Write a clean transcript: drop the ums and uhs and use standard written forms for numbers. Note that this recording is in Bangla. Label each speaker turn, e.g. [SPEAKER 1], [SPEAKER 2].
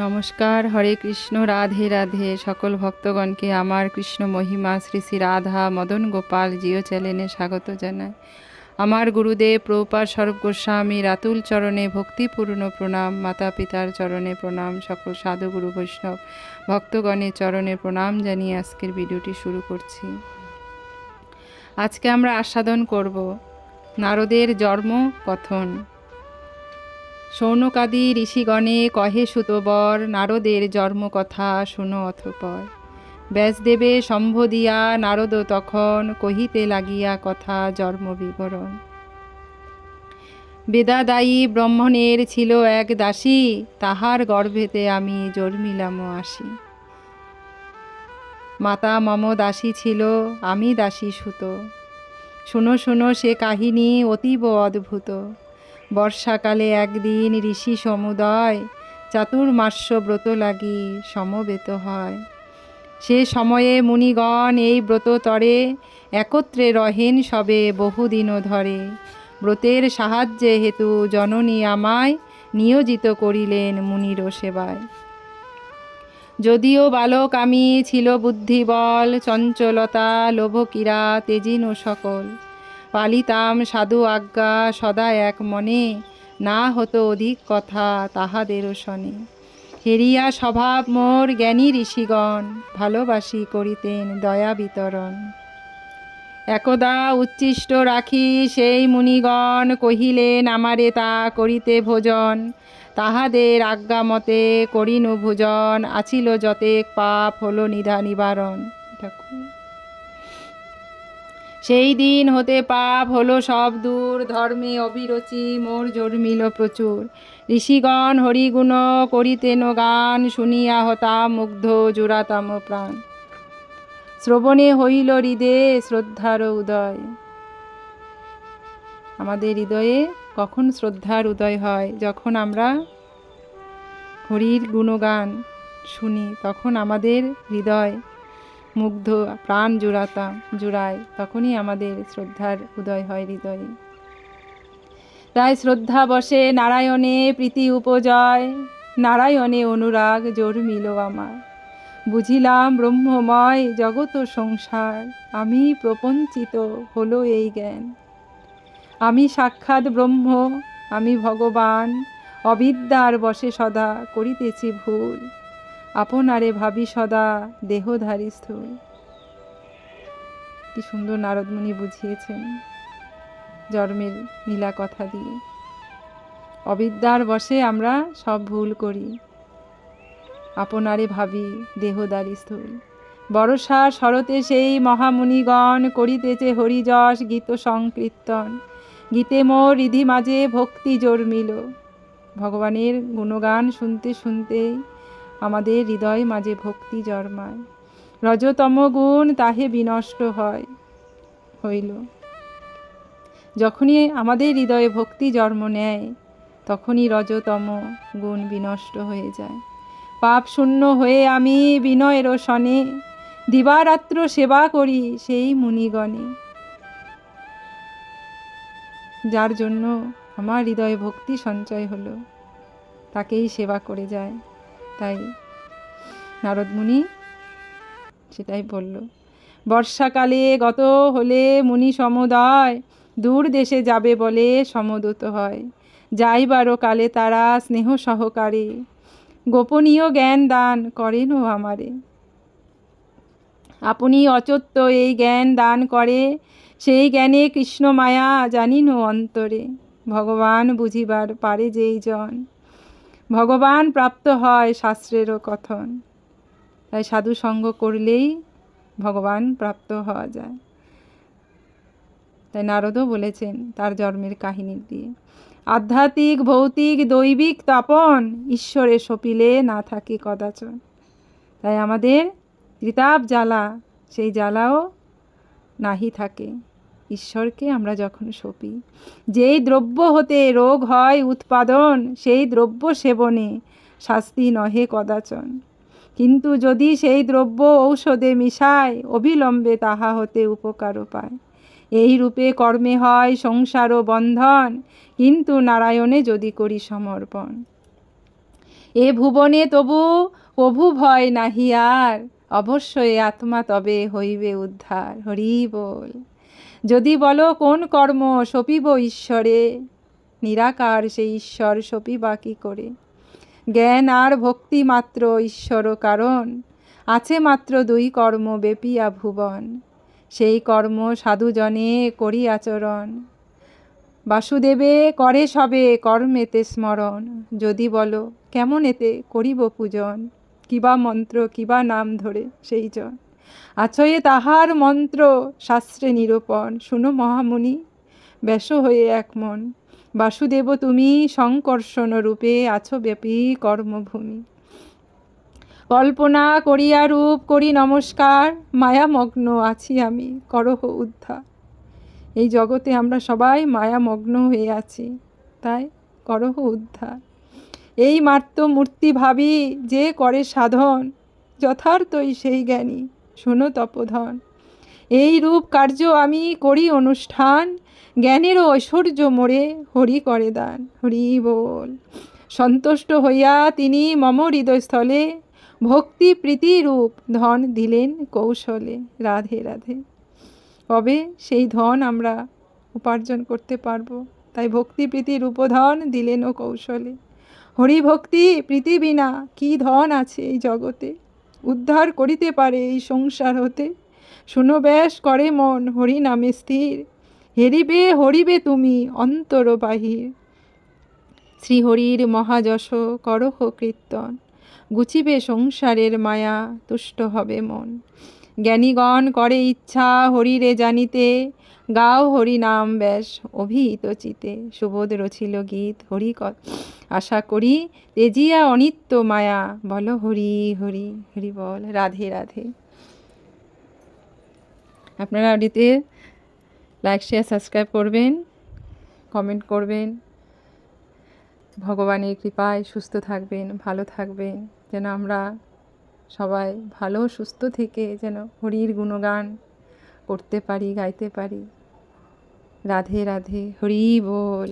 [SPEAKER 1] নমস্কার, হরে কৃষ্ণ, রাধে রাধে। সকল ভক্তগণকে আমার কৃষ্ণ মহিমা শ্রী শ্রী রাধা মদন গোপাল জিও চ্যানেলে স্বাগত জানাই। আমার গুরুদেব প্রভুপাদ স্বরূপ গোস্বামী রাতুল চরণে ভক্তিপূর্ণ প্রণাম, মাতা পিতার চরণে প্রণাম, সকল সাধু গুরু বৈষ্ণব ভক্তগণের চরণে প্রণাম জানিয়ে আজকের ভিডিওটি শুরু করছি। আজকে আমরা আস্বাদন করব নারদের জন্ম কথন। শৌনকাদি ঋষিগণে কহে সুতবর, নারদের জন্মকথা শুনো অথপর। ব্যাসদেবে সম্বোধিয়া নারদ তখন, কহিতে লাগিয়া কথা জন্ম বিবরণ। বেদাদায়ী ব্রাহ্মণের ছিল এক দাসী, তাহার গর্ভেতে আমি জন্মিলাম আসি। মাতা মম দাসী ছিল, আমি দাসী সুত। শুনো শুনো সে কাহিনী অতীব অদ্ভুত। বর্ষাকালে একদিন ঋষি সমুদয়, চাতুর্মাস্য ব্রত লাগি সমবেত হয়। সে সময়ে মুনিগণ এই ব্রত তরে, একত্রে রহেন সবে বহুদিন ধরে। ব্রতের সাহায্যে হেতু জননী আমায়, নিয়োজিত করিলেন মুনির সেবায়। যদিও বালক আমি ছিল বুদ্ধিবল, চঞ্চলতা লোভকীরা তেজিন সকল। পালিতাম সাধু আজ্ঞা সদা এক মনে, না হতো অধিক কথা তাহাদেরও শনে। হেরিয়া স্বভাব মোর জ্ঞানী ঋষিগণ, ভালোবাসি করিতেন দয়া বিতরণ। একদা উচ্ছিষ্ট রাখি সেই মুনিগণ, কহিলেন আমারে তা করিতে ভোজন। তাহাদের আজ্ঞা মতে করিনু ভোজন, আছিল যতেক পাপ হলো নিবারণ। সেই দিন হতে পাপ হলো সব দূর, ধর্মে অভিরুচি মোর জন্মিল প্রচুর। ঋষিগণ হরিগুণ করিতেন গান, শুনিয়া হতাম মুগ্ধ জুড়াতাম প্রাণ। শ্রবণে হইল হৃদয়ে শ্রদ্ধার উদয়। আমাদের হৃদয়ে কখন শ্রদ্ধার উদয় হয়? যখন আমরা হরির গুণগান শুনি, তখন আমাদের হৃদয় মুগ্ধ, প্রাণ জুড়ায়, তখনই আমাদের শ্রদ্ধার উদয় হয় হৃদয়ে। তাই শ্রদ্ধা বসে নারায়ণে প্রীতি উপজয়, নারায়ণে অনুরাগ জন্মিল আমার। বুঝিলাম ব্রহ্মময় জগৎ সংসার, আমি প্রপঞ্চিত হলো এই জ্ঞান। আমি সাক্ষাৎ ব্রহ্ম, আমি ভগবান, অবিদ্যার বশে সদা করিতেছি ভুল। আপনারে ভাবি সদা দেহধারী স্থূল। কি সুন্দর নারদ মুনি বুঝিয়েছেন জন্মের নীলা কথা দিয়ে। অবিদ্যার বশে আমরা সব ভুল করি। আপনারে ভাবি দেহধারী স্থূল। বর্ষা শরতে সেই মহামুনিগণ, করিতেছে হরিযশ গীত সংকীর্তন। গীতে মোর হৃদি মাঝে ভক্তি জন্মিল। ভগবানের গুণগান শুনতে শুনতেই আমাদের হৃদয় মাঝে ভক্তি জন্মায়। রজতম গুণ তাহে বিনষ্ট হইল। যখনই আমাদের হৃদয়ে ভক্তি জন্ম নেয়, তখনই রজতম গুণ বিনষ্ট হয়ে যায়। পাপ শূন্য হয়ে আমি বিনয়ের সনে, দিবারাত্র সেবা করি সেই মুনিগণে। যার জন্য আমার হৃদয়ে ভক্তি সঞ্চয় হলো, তাকেই সেবা করে যায়। তাই নারদ মুনি সেটাই বলল। বর্ষাকালে গত হলে মুনি সমুদয়, দূর দেশে যাবে বলে সমদূত হয়। যাইবারও কালে তারা স্নেহ সহকারে, গোপনীয় জ্ঞান দান করেন ও আমারে। আপনি অচত্য এই জ্ঞান দান করে, সেই জ্ঞানে কৃষ্ণ মায়া জানিন অন্তরে। ভগবান বুঝিবার পারে যেই জন, ভগবান প্রাপ্ত হয় শাস্ত্রেরও কথন। তাই সাধু সঙ্গ করলেই ভগবান প্রাপ্ত হওয়া যায়। তাই নারদও বলেছেন তার জন্মের কাহিনী দিয়ে, আধ্যাত্মিক ভৌতিক দৈবিক তপন, ঈশ্বরে সপিলে না থাকে কদাচন। তাই আমাদের ত্রিতাপ জ্বালা, সেই জ্বালাও নাহি থাকে ঈশ্বরকে আমরা যখন সপি। যেই দ্রব্য হতে রোগ হয় উৎপাদন, সেই দ্রব্য সেবনে শাস্তি নহে কদাচন। কিন্তু যদি সেই দ্রব্য ঔষধে মিশায়, অবিলম্বে তাহা হতে উপকারও পায়। এই রূপে কর্মে হয় সংসার ও বন্ধন, কিন্তু নারায়ণে যদি করি সমর্পণ। এ ভুবনে তবু প্রভু ভয় নাহি আর, অবশ্যই আত্মা তবে হইবে উদ্ধার। হরি বল। যদি বলো কোন কর্ম সপিব ঈশ্বরে, নিরাকার সেই ঈশ্বর সপিবা কি করে। জ্ঞান আর ভক্তি মাত্র ঈশ্বর কারণ, আছে মাত্র দুই কর্ম বেপিয়া ভুবন। সেই কর্ম সাধুজনে করি আচরণ, বাসুদেবে করে সবে কর্মেতে স্মরণ। যদি বলো কেমন এতে করিব পূজন, কিবা মন্ত্র কিবা নাম ধরে সেই জন। আছয়ে তাহার মন্ত্র শাস্ত্রে নিরূপণ, শুনো মহামুনি ব্যাস হয়ে এক মন। বাসুদেব তুমি সংকর্ষণ রূপে আছো ব্যাপী কর্মভূমি। কল্পনা করিয়া রূপ করি নমস্কার, মায়ামগ্ন আছি আমি করহ উদ্ধার। এই জগতে আমরা সবাই মায়ামগ্ন হয়ে আছি, তাই করহ উদ্ধার। এই মার্ত মূর্তি ভাবি যে করে সাধন, যথার্থই সেই জ্ঞানী শোনো তপোধন। এই রূপ কার্য আমি করি অনুষ্ঠান, জ্ঞানেরও ঐশ্বর্য মোরে হরি করে দান। হরি বল। সন্তুষ্ট হইয়া তিনি মম হৃদয়স্থলে, ভক্তি প্রীতি রূপ ধন দিলেন কৌশলে। রাধে রাধে। কবে সেই ধন আমরা উপার্জন করতে পারবো? তাই ভক্তি প্রীতি রূপধন দিলেন ও কৌশলে। হরি ভক্তি প্রীতি বিনা কি ধন আছে এই জগতে, উদ্ধার করিতে পারে এই সংসার হতে। শুনো ব্যাস করে মন হরি নামে স্থির, হেরিবে হরিবে তুমি অন্তর বাহির। শ্রীহরির মহাযশ করহ কীর্তন, গুছিবে সংসারের মায়া তুষ্ট হবে মন। জ্ঞানীগণ করে ইচ্ছা হরিরে জানিতে, গাও হরি নাম ব্যাস অভিহিত চিতে। সুবোধ রচিল গীত হরি আশা করি, তেজিয়া অনিত্য মায়া বল হরি হরি। হরি বল। রাধে রাধে। আপনারা অডিতে লাইক শেয়ার সাবস্ক্রাইব করবেন, কমেন্ট করবেন। ভগবানের কৃপায় সুস্থ থাকবেন, ভালো থাকবেন, যেন আমরা সবাই ভালো সুস্থ থেকে যেন হরির গুণগান করতে পারি, গাইতে পারি। রাধে রাধে। হরি বল।